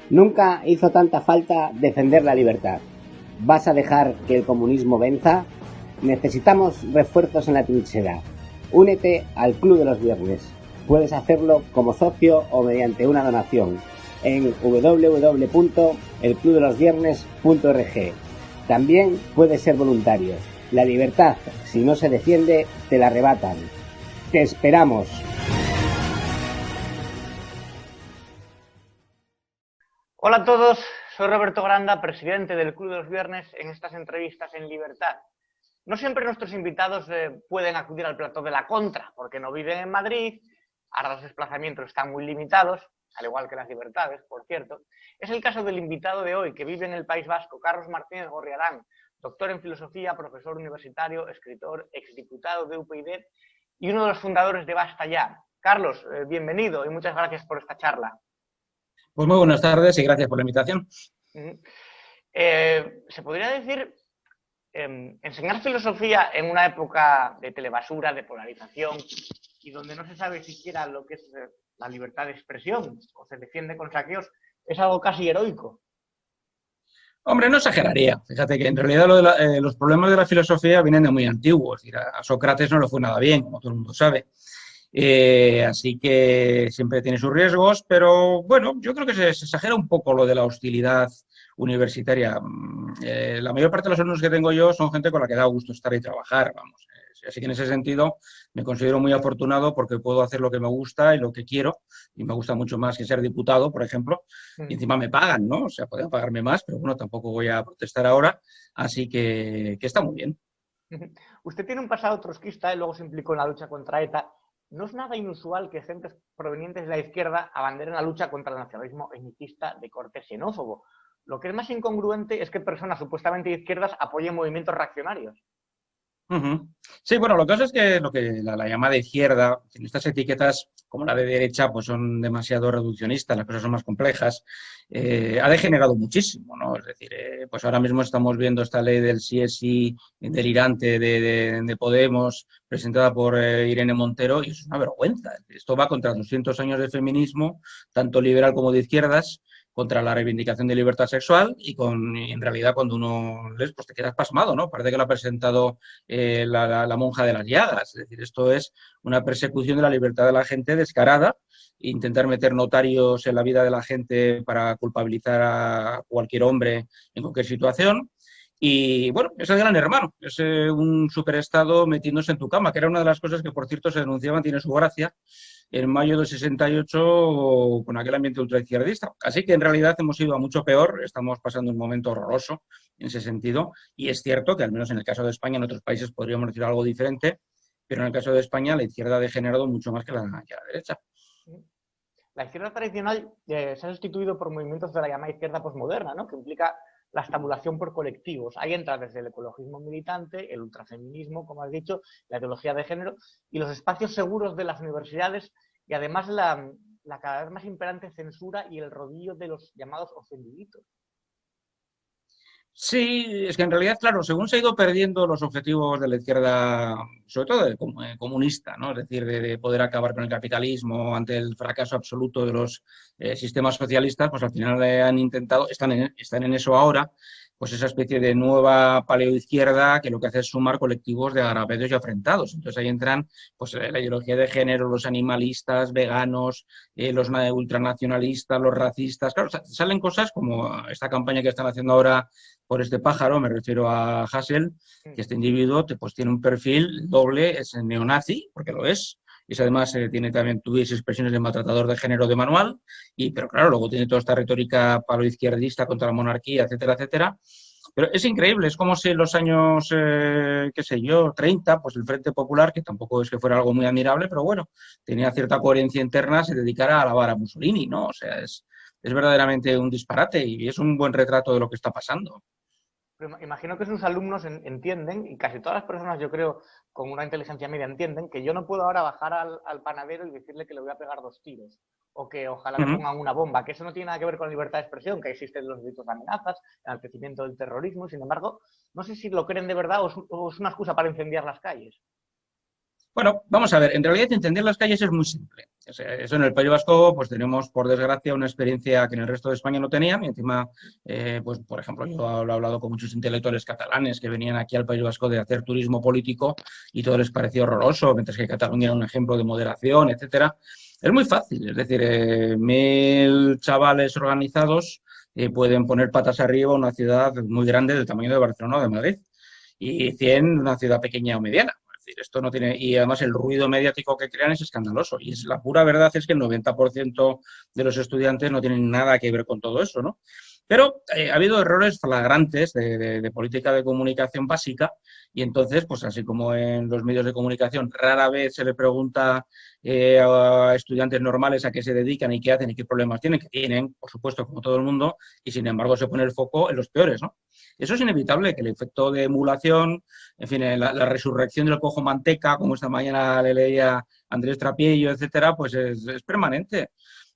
Nunca hizo tanta falta defender la libertad. ¿Vas a dejar que el comunismo venza? Necesitamos refuerzos en la trinchera. Únete al Club de los Viernes. Puedes hacerlo como socio o mediante una donación en www.elclubdelosviernes.org. También puedes ser voluntario. La libertad, si no se defiende, te la arrebatan. ¡Te esperamos! Hola a todos, soy Roberto Granda, presidente del Club de los Viernes en estas entrevistas en libertad. No siempre nuestros invitados pueden acudir al plató de la contra, porque no viven en Madrid, ahora los desplazamientos están muy limitados, al igual que las libertades, por cierto. Es el caso del invitado de hoy, que vive en el País Vasco, Carlos Martínez Gorriarán, doctor en filosofía, profesor universitario, escritor, exdiputado de UPyD y uno de los fundadores de Basta Ya. Carlos, bienvenido y muchas gracias por esta charla. Pues muy buenas tardes y gracias por la invitación. Se podría decir, enseñar filosofía en una época de telebasura, de polarización, y donde no se sabe siquiera lo que es la libertad de expresión, o se defiende con saqueos, es algo casi heroico. Hombre, no exageraría. Fíjate que en realidad los problemas de la filosofía vienen de muy antiguos. A Sócrates no le fue nada bien, como todo el mundo sabe. Así que siempre tiene sus riesgos, pero bueno, yo creo que se exagera un poco lo de la hostilidad universitaria. La mayor parte de los alumnos que tengo yo son gente con la que da gusto estar y trabajar, vamos. Así que en ese sentido me considero muy afortunado porque puedo hacer lo que me gusta y lo que quiero, y me gusta mucho más que ser diputado, por ejemplo, y encima me pagan, ¿no? O sea, podrían pagarme más, pero bueno, tampoco voy a protestar ahora, así que está muy bien. Usted tiene un pasado trotskista y luego se implicó en la lucha contra ETA. No es nada inusual que gentes provenientes de la izquierda abanderen la lucha contra el nacionalismo etnicista de corte xenófobo. Lo que es más incongruente es que personas supuestamente de izquierdas apoyen movimientos reaccionarios. Sí, bueno, lo que pasa es que la llamada izquierda, en estas etiquetas como la de derecha, pues son demasiado reduccionistas, las cosas son más complejas, ha degenerado muchísimo, ¿no? Es decir, pues ahora mismo estamos viendo esta ley del sí es sí delirante de Podemos, presentada por Irene Montero, y es una vergüenza. Esto va contra 200 años de feminismo, tanto liberal como de izquierdas, contra la reivindicación de libertad sexual y en realidad cuando uno lees, pues te quedas pasmado, ¿no? Parece que lo ha presentado la monja de las llagas. Es decir, esto es una persecución de la libertad de la gente descarada, intentar meter notarios en la vida de la gente para culpabilizar a cualquier hombre en cualquier situación. Y bueno, es el gran hermano, es un superestado metiéndose en tu cama, que era una de las cosas que, por cierto, se denunciaban, tiene su gracia, en mayo del 68 con aquel ambiente ultraizquierdista. Así que en realidad hemos ido a mucho peor, estamos pasando un momento horroroso en ese sentido, y es cierto que al menos en el caso de España, en otros países podríamos decir algo diferente, pero en el caso de España la izquierda ha degenerado mucho más que la derecha. La izquierda tradicional se ha sustituido por movimientos de la llamada izquierda posmoderna, ¿no? Que implica la estabulación por colectivos. Ahí entra desde el ecologismo militante, el ultrafeminismo, como has dicho, la ideología de género y los espacios seguros de las universidades y además la cada vez más imperante censura y el rodillo de los llamados ofendiditos. Sí, es que en realidad, claro, según se ha ido perdiendo los objetivos de la izquierda, sobre todo comunista, ¿no? Es decir, de poder acabar con el capitalismo ante el fracaso absoluto de los sistemas socialistas, pues al final han intentado, están en eso ahora, pues esa especie de nueva paleoizquierda que lo que hace es sumar colectivos de agraviados y afrentados. Entonces ahí entran pues la ideología de género, los animalistas, veganos, los ultranacionalistas, los racistas. Claro, salen cosas como esta campaña que están haciendo ahora por este pájaro, me refiero a Hassel, que este individuo pues, tiene un perfil doble, es neonazi, porque lo es, y además tiene también tuviese expresiones de maltratador de género de manual, pero claro, luego tiene toda esta retórica paloizquierdista contra la monarquía, etcétera, etcétera. Pero es increíble, es como si en los años, qué sé yo, 30, pues el Frente Popular, que tampoco es que fuera algo muy admirable, pero bueno, tenía cierta coherencia interna, se dedicara a alabar a Mussolini, ¿no? O sea, es verdaderamente un disparate y es un buen retrato de lo que está pasando. Pero imagino que sus alumnos entienden, y casi todas las personas, yo creo, con una inteligencia media entienden, que yo no puedo ahora bajar al panadero y decirle que le voy a pegar 2 tiros, o que ojalá le pongan una bomba, que eso no tiene nada que ver con la libertad de expresión, que existen los delitos de amenazas, el enaltecimiento del terrorismo, y sin embargo, no sé si lo creen de verdad o es una excusa para incendiar las calles. Bueno, vamos a ver, en realidad entender las calles es muy simple. O sea, eso en el País Vasco, pues tenemos, por desgracia, una experiencia que en el resto de España no tenían. Y encima, pues por ejemplo, yo lo he hablado con muchos intelectuales catalanes que venían aquí al País Vasco de hacer turismo político y todo les pareció horroroso, mientras que Cataluña era un ejemplo de moderación, etcétera. Es muy fácil, es decir, 1000 chavales organizados pueden poner patas arriba una ciudad muy grande del tamaño de Barcelona o de Madrid y 100 una ciudad pequeña o mediana. Es decir, esto no tiene, y además el ruido mediático que crean es escandaloso. Y es, la pura verdad es que el 90% de los estudiantes no tienen nada que ver con todo eso, ¿no? Pero ha habido errores flagrantes de política de comunicación básica y entonces, pues así como en los medios de comunicación rara vez se le pregunta a estudiantes normales a qué se dedican y qué hacen y qué problemas tienen, que tienen, por supuesto, como todo el mundo, y sin embargo se pone el foco en los peores, ¿no? Eso es inevitable, que el efecto de emulación, en fin, la resurrección del cojo manteca, como esta mañana le leía Andrés Trapiello, etcétera, pues es permanente.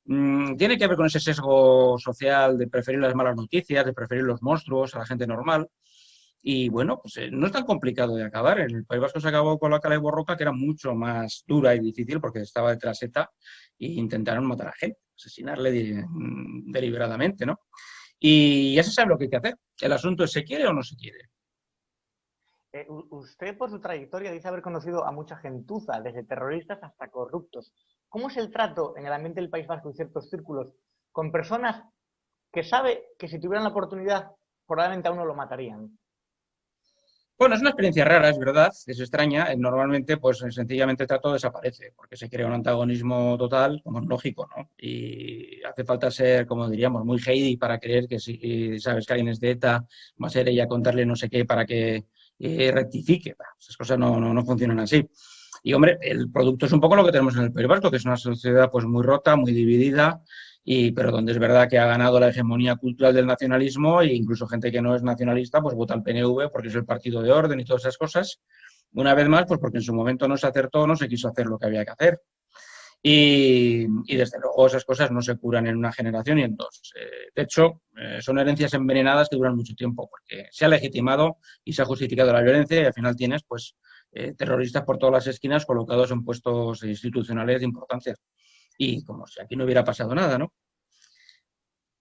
Tiene que ver con ese sesgo social de preferir las malas noticias, de preferir los monstruos a la gente normal. Y bueno, pues no es tan complicado de acabar. En el País Vasco se acabó con la Cala de Borroca, que era mucho más dura y difícil porque estaba detrás ETA e intentaron matar a gente, asesinarle deliberadamente, ¿no? Y ya se sabe lo que hay que hacer. El asunto es, ¿se quiere o no se quiere? Usted, por su trayectoria, dice haber conocido a mucha gentuza, desde terroristas hasta corruptos. ¿Cómo es el trato en el ambiente del País Vasco y ciertos círculos con personas que sabe que si tuvieran la oportunidad probablemente a uno lo matarían? Bueno, es una experiencia rara, es verdad, es extraña. Normalmente, pues sencillamente el trato desaparece, porque se crea un antagonismo total, como es lógico, ¿no? Y hace falta ser, como diríamos, muy Heidi para creer que si sabes que alguien es de ETA, va a ser ella contarle no sé qué para que rectifique. Esas cosas no funcionan así. Y hombre, el producto es un poco lo que tenemos en el País Vasco, que es una sociedad pues muy rota, muy dividida, pero donde es verdad que ha ganado la hegemonía cultural del nacionalismo e incluso gente que no es nacionalista pues vota al PNV porque es el partido de orden y todas esas cosas. Una vez más, pues porque en su momento no se acertó, no se quiso hacer lo que había que hacer. Y desde luego esas cosas no se curan en una generación y en dos. De hecho, son herencias envenenadas que duran mucho tiempo porque se ha legitimado y se ha justificado la violencia y al final tienes pues terroristas por todas las esquinas colocados en puestos institucionales de importancia. Y como si aquí no hubiera pasado nada, ¿no?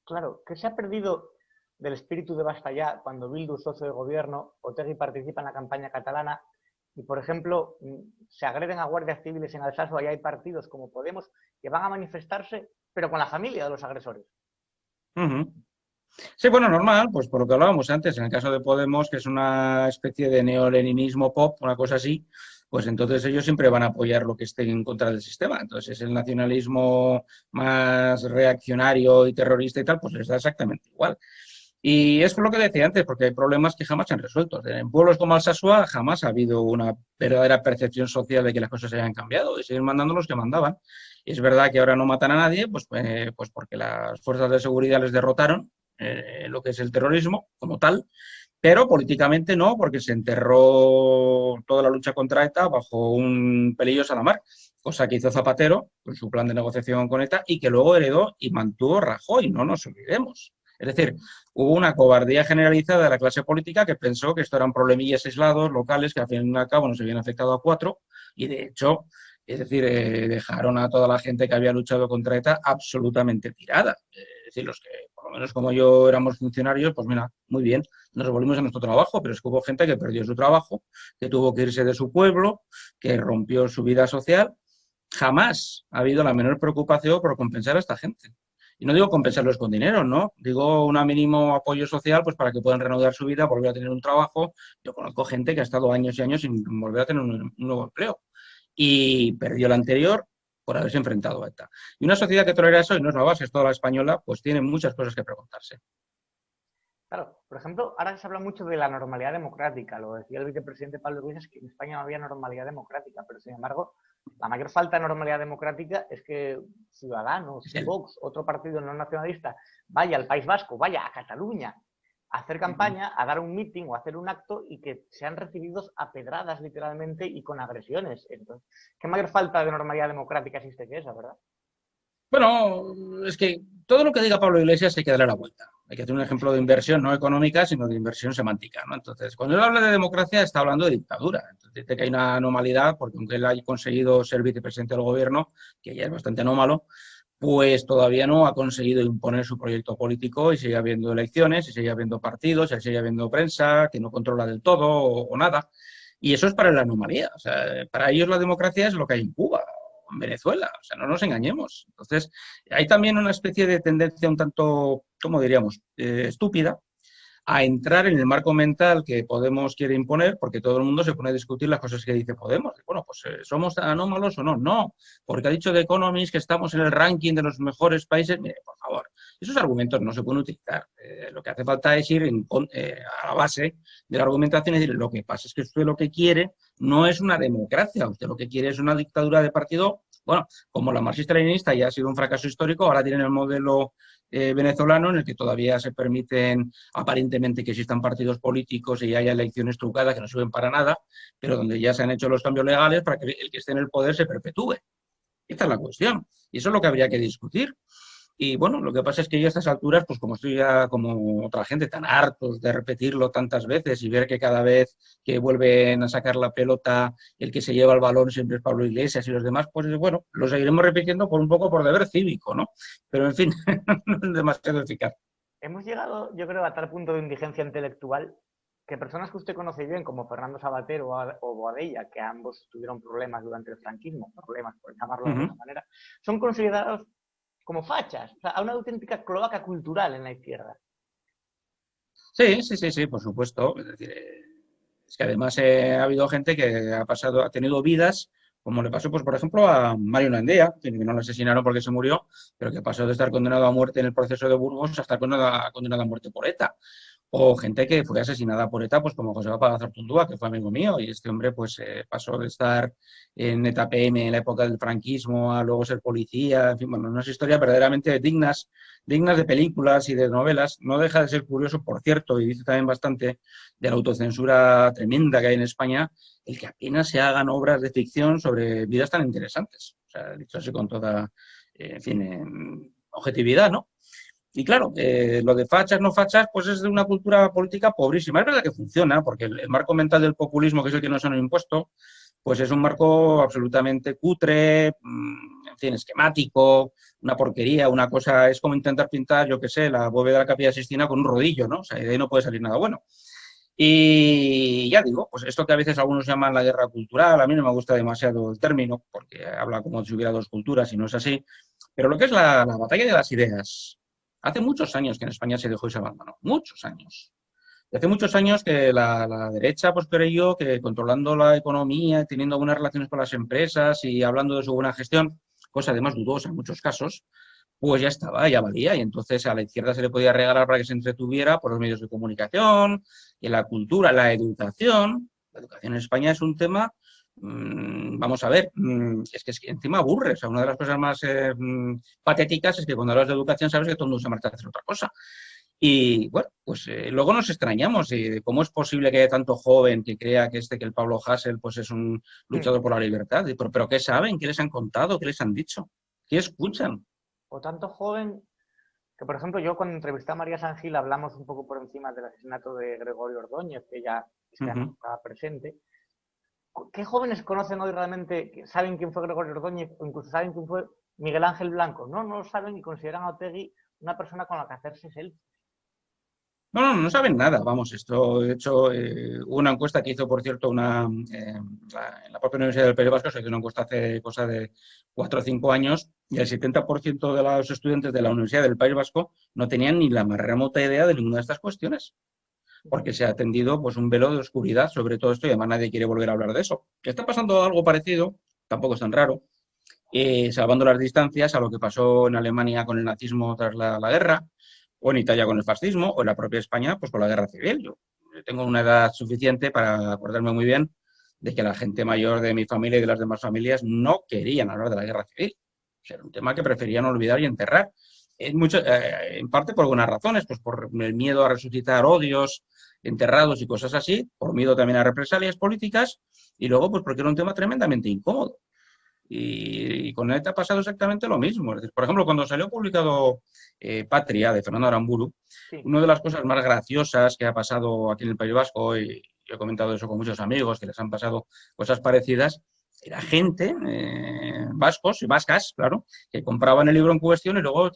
Claro, ¿qué se ha perdido del espíritu de Basta Ya cuando Bildu es socio de gobierno, Otegi participa en la campaña catalana y, por ejemplo, se agreden a guardias civiles en Alsacia y hay partidos como Podemos que van a manifestarse, pero con la familia de los agresores? Uh-huh. Sí, bueno, normal, pues por lo que hablábamos antes, en el caso de Podemos, que es una especie de neoleninismo pop, una cosa así, pues entonces ellos siempre van a apoyar lo que esté en contra del sistema. Entonces el nacionalismo más reaccionario y terrorista y tal, pues les da exactamente igual. Y es por lo que decía antes, porque hay problemas que jamás se han resuelto. En pueblos como Alsasua jamás ha habido una verdadera percepción social de que las cosas hayan cambiado y siguen mandando los que mandaban. Y es verdad que ahora no matan a nadie, pues porque las fuerzas de seguridad les derrotaron lo que es el terrorismo como tal, pero políticamente no, porque se enterró toda la lucha contra ETA bajo un pelillo Salamar, cosa que hizo Zapatero con su plan de negociación con ETA y que luego heredó y mantuvo Rajoy, no nos olvidemos. Es decir, hubo una cobardía generalizada de la clase política que pensó que esto eran problemillas aislados, locales, que al fin y al cabo nos habían afectado a 4, y de hecho, es decir, dejaron a toda la gente que había luchado contra ETA absolutamente tirada. Es decir, los que, por lo menos como yo, éramos funcionarios, pues mira, muy bien, nos volvimos a nuestro trabajo, pero es que hubo gente que perdió su trabajo, que tuvo que irse de su pueblo, que rompió su vida social. Jamás ha habido la menor preocupación por compensar a esta gente. Y no digo compensarlos con dinero, ¿no? Digo un mínimo apoyo social pues para que puedan reanudar su vida, volver a tener un trabajo. Yo conozco gente que ha estado años y años sin volver a tener un nuevo empleo y perdió el anterior por haberse enfrentado a ETA. Y una sociedad que tolera eso, y no es la base, es toda la española, pues tiene muchas cosas que preguntarse. Claro, por ejemplo, ahora se habla mucho de la normalidad democrática. Lo decía el vicepresidente Pablo Iglesias, que en España no había normalidad democrática, pero sin embargo, la mayor falta de normalidad democrática es que Ciudadanos, Vox, otro partido no nacionalista, vaya al País Vasco, vaya a Cataluña a hacer campaña, a dar un meeting o a hacer un acto y que sean recibidos a pedradas literalmente y con agresiones. Entonces, ¿qué mayor falta de normalidad democrática existe que esa, verdad? Bueno, es que todo lo que diga Pablo Iglesias hay que darle la vuelta. Hay que hacer un ejemplo de inversión no económica, sino de inversión semántica, ¿no? Entonces, cuando él habla de democracia, está hablando de dictadura. Entonces, dice que hay una anomalidad, porque aunque él haya conseguido ser vicepresidente del gobierno, que ya es bastante anómalo, pues todavía no ha conseguido imponer su proyecto político y sigue habiendo elecciones, y sigue habiendo partidos, y sigue habiendo prensa que no controla del todo o nada. Y eso es para la anomalía. O sea, para ellos la democracia es lo que hay en Cuba o en Venezuela. O sea, no nos engañemos. Entonces, hay también una especie de tendencia un tanto, ¿cómo diríamos?, estúpida, a entrar en el marco mental que Podemos quiere imponer, porque todo el mundo se pone a discutir las cosas que dice Podemos. Bueno, pues ¿somos anómalos o no? No, porque ha dicho The Economist que estamos en el ranking de los mejores países. Mire, por favor, esos argumentos no se pueden utilizar. Lo que hace falta es ir a la base de la argumentación y decir, lo que pasa es que usted lo que quiere no es una democracia, usted lo que quiere es una dictadura de partido. Bueno, como la marxista-leninista ya ha sido un fracaso histórico, ahora tienen el modelo venezolano en el que todavía se permiten aparentemente que existan partidos políticos y haya elecciones trucadas que no sirven para nada, pero donde ya se han hecho los cambios legales para que el que esté en el poder se perpetúe. Esta es la cuestión. Y eso es lo que habría que discutir. Y bueno, lo que pasa es que yo a estas alturas, pues como estoy ya como otra gente tan hartos de repetirlo tantas veces y ver que cada vez que vuelven a sacar la pelota, el que se lleva el balón siempre es Pablo Iglesias y los demás, pues bueno, lo seguiremos repitiendo por un poco por deber cívico, ¿no? Pero en fin, no es demasiado eficaz. Hemos llegado, yo creo, a tal punto de indigencia intelectual que personas que usted conoce bien, como Fernando Savater o Boadella, que ambos tuvieron problemas durante el franquismo, problemas por llamarlo de alguna manera, son considerados como fachas, o sea, a una auténtica cloaca cultural en la izquierda. Sí, por supuesto. Es decir, es que además ha habido gente que ha tenido vidas, como le pasó, pues, por ejemplo, a Mario Landea, que no lo asesinaron porque se murió, pero que pasó de estar condenado a muerte en el proceso de Burgos a estar condenado a muerte por ETA. O gente que fue asesinada por ETA, pues como José Pagazartundúa, que fue amigo mío, y este hombre pues pasó de estar en ETA PM en la época del franquismo a luego ser policía, en fin, bueno, unas historias verdaderamente dignas de películas y de novelas. No deja de ser curioso, por cierto, y dice también bastante de la autocensura tremenda que hay en España, el que apenas se hagan obras de ficción sobre vidas tan interesantes. O sea, dicho así con toda, en fin, objetividad, ¿no? Y claro, lo de fachas, no fachas, pues es de una cultura política pobrísima. Es verdad que funciona, porque el marco mental del populismo, que es el que nos han impuesto, pues es un marco absolutamente cutre, en fin, esquemático, una porquería, una cosa, es como intentar pintar, yo qué sé, la bóveda de la Capilla Sixtina con un rodillo, ¿no? O sea, de ahí no puede salir nada bueno. Y ya digo, pues esto que a veces algunos llaman la guerra cultural, a mí no me gusta demasiado el término, porque habla como si hubiera dos culturas y no es así, pero lo que es la batalla de las ideas. Hace muchos años que en España se dejó y se abandonó, muchos años. Y hace muchos años que la derecha pues creyó que controlando la economía, teniendo buenas relaciones con las empresas y hablando de su buena gestión, cosa además dudosa en muchos casos, pues ya estaba, ya valía. Y entonces a la izquierda se le podía regalar para que se entretuviera por los medios de comunicación, en la cultura, la educación. La educación en España es un tema, vamos a ver, es que encima aburre. O sea, una de las cosas más patéticas es que cuando hablas de educación sabes que todo el mundo se marcha a hacer otra cosa. Y bueno, pues luego nos extrañamos de cómo es posible que haya tanto joven que crea que el Pablo Hasél pues es un luchador por la libertad. Pero ¿qué saben? ¿Qué les han contado? ¿Qué les han dicho? ¿Qué escuchan? O tanto joven que, por ejemplo, yo cuando entrevisté a María Sangil hablamos un poco por encima del asesinato de Gregorio Ordóñez, que ella estaba presente. ¿Qué jóvenes conocen hoy realmente, saben quién fue Gregorio Ordóñez o incluso saben quién fue Miguel Ángel Blanco? No lo saben y consideran a Otegi una persona con la que hacerse selfies. No saben nada. Vamos, esto, de hecho, una encuesta que hizo, por cierto, en la propia Universidad del País Vasco, se hizo una encuesta hace cosa de 4 o 5 años, y el 70% de los estudiantes de la Universidad del País Vasco no tenían ni la más remota idea de ninguna de estas cuestiones, porque se ha tendido pues un velo de oscuridad sobre todo esto y además nadie quiere volver a hablar de eso. Que está pasando algo parecido, tampoco es tan raro, salvando las distancias a lo que pasó en Alemania con el nazismo tras la guerra, o en Italia con el fascismo, o en la propia España pues con la guerra civil. Yo tengo una edad suficiente para acordarme muy bien de que la gente mayor de mi familia y de las demás familias no querían hablar de la guerra civil. O sea, era un tema que preferían olvidar y enterrar. En parte por algunas razones, pues por el miedo a resucitar odios enterrados y cosas así, por miedo también a represalias políticas, y luego pues porque era un tema tremendamente incómodo. Y con ETA ha pasado exactamente lo mismo. Es decir, por ejemplo, cuando salió publicado Patria, de Fernando Aramburu, Sí. una de las cosas más graciosas que ha pasado aquí en el País Vasco, y yo he comentado eso con muchos amigos que les han pasado cosas parecidas, era gente, vascos y vascas, claro, que compraban el libro en cuestión y luego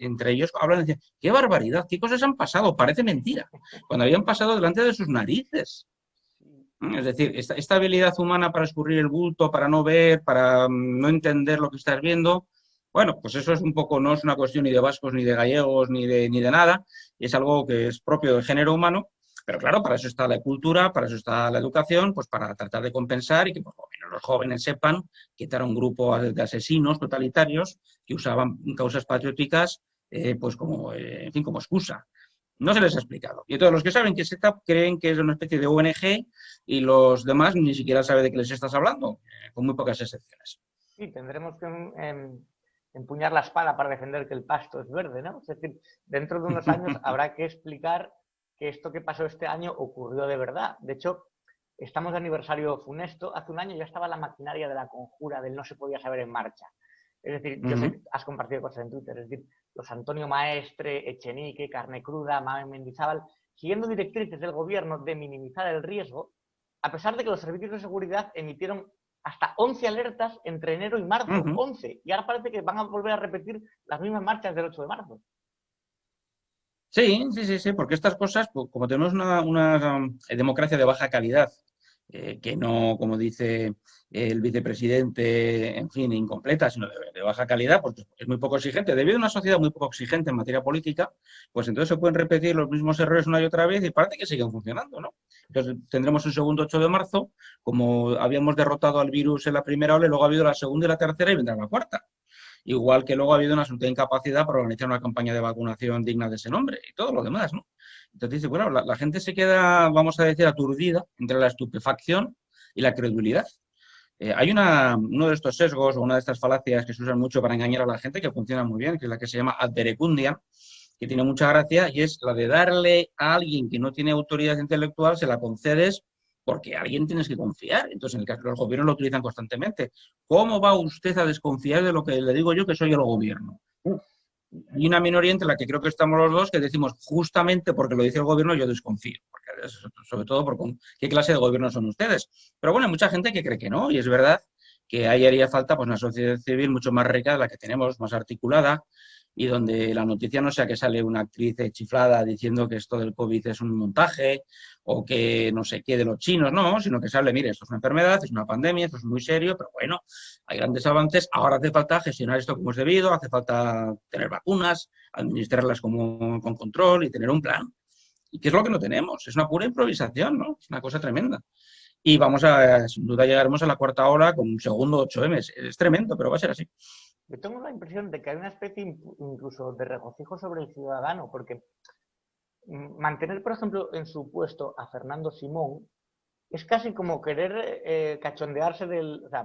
entre ellos hablan y decían, qué barbaridad, qué cosas han pasado, parece mentira, cuando habían pasado delante de sus narices. Es decir, esta habilidad humana para escurrir el bulto, para no ver, para no entender lo que estás viendo, bueno, pues eso es un poco, no es una cuestión ni de vascos, ni de gallegos, ni de nada, es algo que es propio del género humano, pero claro, para eso está la cultura, para eso está la educación, pues para tratar de compensar y que por lo menos los jóvenes sepan que era un grupo de asesinos totalitarios que usaban causas patrióticas, pues como, en fin, como excusa. No se les ha explicado. Y todos los que saben que es ETA creen que es una especie de ONG y los demás ni siquiera saben de qué les estás hablando, con muy pocas excepciones. Sí, tendremos que empuñar la espada para defender que el pasto es verde, ¿no? Es decir, dentro de unos años habrá que explicar que esto que pasó este año ocurrió de verdad. De hecho, estamos de aniversario funesto. Hace un año ya estaba la maquinaria de la conjura del no se podía saber en marcha. Es decir, yo sé que has compartido cosas en Twitter, es decir, los Antonio Maestre, Echenique, Carne Cruda, Mamen Mendizábal, siguiendo directrices del gobierno de minimizar el riesgo, a pesar de que los servicios de seguridad emitieron hasta 11 alertas entre enero y marzo, 11, y ahora parece que van a volver a repetir las mismas marchas del 8 de marzo. Sí, porque estas cosas, pues, como tenemos una democracia de baja calidad, que no, como dice el vicepresidente, en fin, incompleta, sino de baja calidad, porque es muy poco exigente. Debido a una sociedad muy poco exigente en materia política, pues entonces se pueden repetir los mismos errores una y otra vez y parece que siguen funcionando, ¿no? Entonces tendremos un segundo 8 de marzo, como habíamos derrotado al virus en la primera ola, y luego ha habido la segunda y la tercera y vendrá la cuarta. Igual que luego ha habido una absoluta incapacidad para organizar una campaña de vacunación digna de ese nombre y todo lo demás, ¿no? Entonces dice, bueno, la gente se queda, vamos a decir, aturdida entre la estupefacción y la credulidad. Hay uno de estos sesgos o una de estas falacias que se usan mucho para engañar a la gente que funciona muy bien, que es la que se llama ad verecundiam, que tiene mucha gracia, y es la de darle a alguien que no tiene autoridad intelectual, se la concedes porque a alguien tienes que confiar. Entonces, en el caso de los gobiernos lo utilizan constantemente. ¿Cómo va usted a desconfiar de lo que le digo yo, que soy el gobierno? Hay una minoría entre la que creo que estamos los dos que decimos justamente porque lo dice el gobierno yo desconfío, porque sobre todo por qué clase de gobierno son ustedes. Pero bueno, hay mucha gente que cree que no, y es verdad que ahí haría falta pues una sociedad civil mucho más rica de la que tenemos, más articulada, y donde la noticia no sea que sale una actriz chiflada diciendo que esto del COVID es un montaje o que no sé qué de los chinos, no, sino que se hable, mire, esto es una enfermedad, es una pandemia, esto es muy serio, pero bueno, hay grandes avances, ahora hace falta gestionar esto como es debido, hace falta tener vacunas, administrarlas con control y tener un plan. ¿Y qué es lo que no tenemos? Es una pura improvisación, ¿no? Es una cosa tremenda. Y sin duda llegaremos a la cuarta ola con un segundo 8M. Es tremendo, pero va a ser así. Yo tengo la impresión de que hay una especie incluso de regocijo sobre el ciudadano, porque mantener, por ejemplo, en su puesto a Fernando Simón es casi como querer cachondearse del... O sea,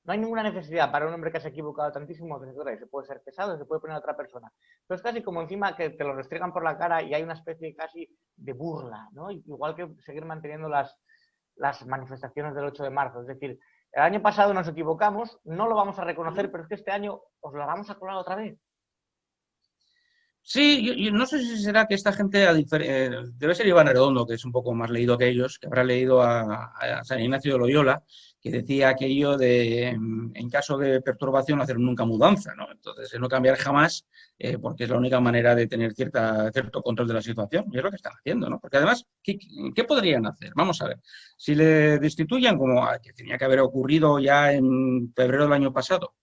no hay ninguna necesidad para un hombre que se ha equivocado tantísimo, se puede ser pesado, se puede poner a otra persona. Pero es casi como encima que te lo restregan por la cara y hay una especie casi de burla, ¿no? Igual que seguir manteniendo las manifestaciones del 8 de marzo. Es decir, el año pasado nos equivocamos, no lo vamos a reconocer, pero es que este año os la vamos a colar otra vez. Sí, yo no sé si será que esta gente, debe ser Iván Redondo, que es un poco más leído que ellos, que habrá leído a San Ignacio de Loyola, que decía aquello de, en caso de perturbación, hacer nunca mudanza, ¿no? Entonces, no cambiar jamás, porque es la única manera de tener cierto control de la situación, y es lo que están haciendo, ¿no? Porque además, ¿qué podrían hacer? Vamos a ver, si le destituyen, como que tenía que haber ocurrido ya en febrero del año pasado,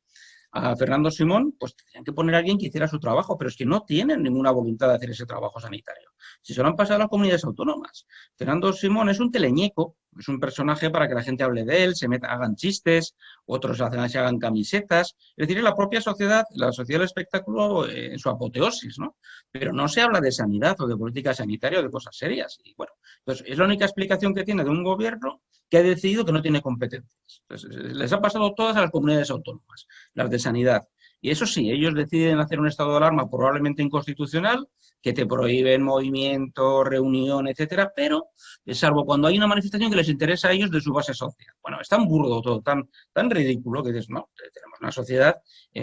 a Fernando Simón, pues tenían que poner a alguien que hiciera su trabajo, pero es que no tienen ninguna voluntad de hacer ese trabajo sanitario. Si se lo han pasado a las comunidades autónomas. Fernando Simón es un teleñeco, es un personaje para que la gente hable de él, hagan chistes, otros se hagan camisetas. Es decir, es la propia sociedad, la sociedad del espectáculo en su apoteosis, ¿no? Pero no se habla de sanidad o de política sanitaria o de cosas serias. Y bueno, pues es la única explicación que tiene de un gobierno que ha decidido que no tiene competencias. Entonces, les ha pasado todas a las comunidades autónomas, las de sanidad. Y eso sí, ellos deciden hacer un estado de alarma probablemente inconstitucional, que te prohíben movimiento, reunión, etcétera, pero salvo cuando hay una manifestación que les interesa a ellos de su base social. Bueno, es tan burdo todo, tan ridículo que dices, no, tenemos una sociedad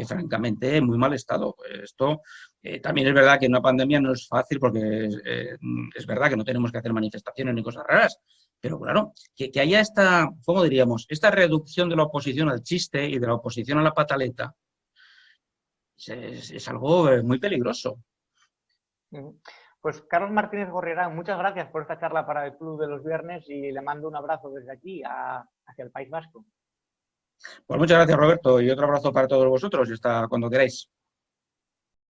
francamente en muy mal estado. Esto también es verdad que en una pandemia no es fácil porque es verdad que no tenemos que hacer manifestaciones ni cosas raras, pero claro, que haya esta, ¿cómo diríamos? Esta reducción de la oposición al chiste y de la oposición a la pataleta es algo muy peligroso. Pues Carlos Martínez Gorriarán, muchas gracias por esta charla para el Club de los Viernes y le mando un abrazo desde aquí hacia el País Vasco. Pues muchas gracias, Roberto, y otro abrazo para todos vosotros y hasta cuando queráis.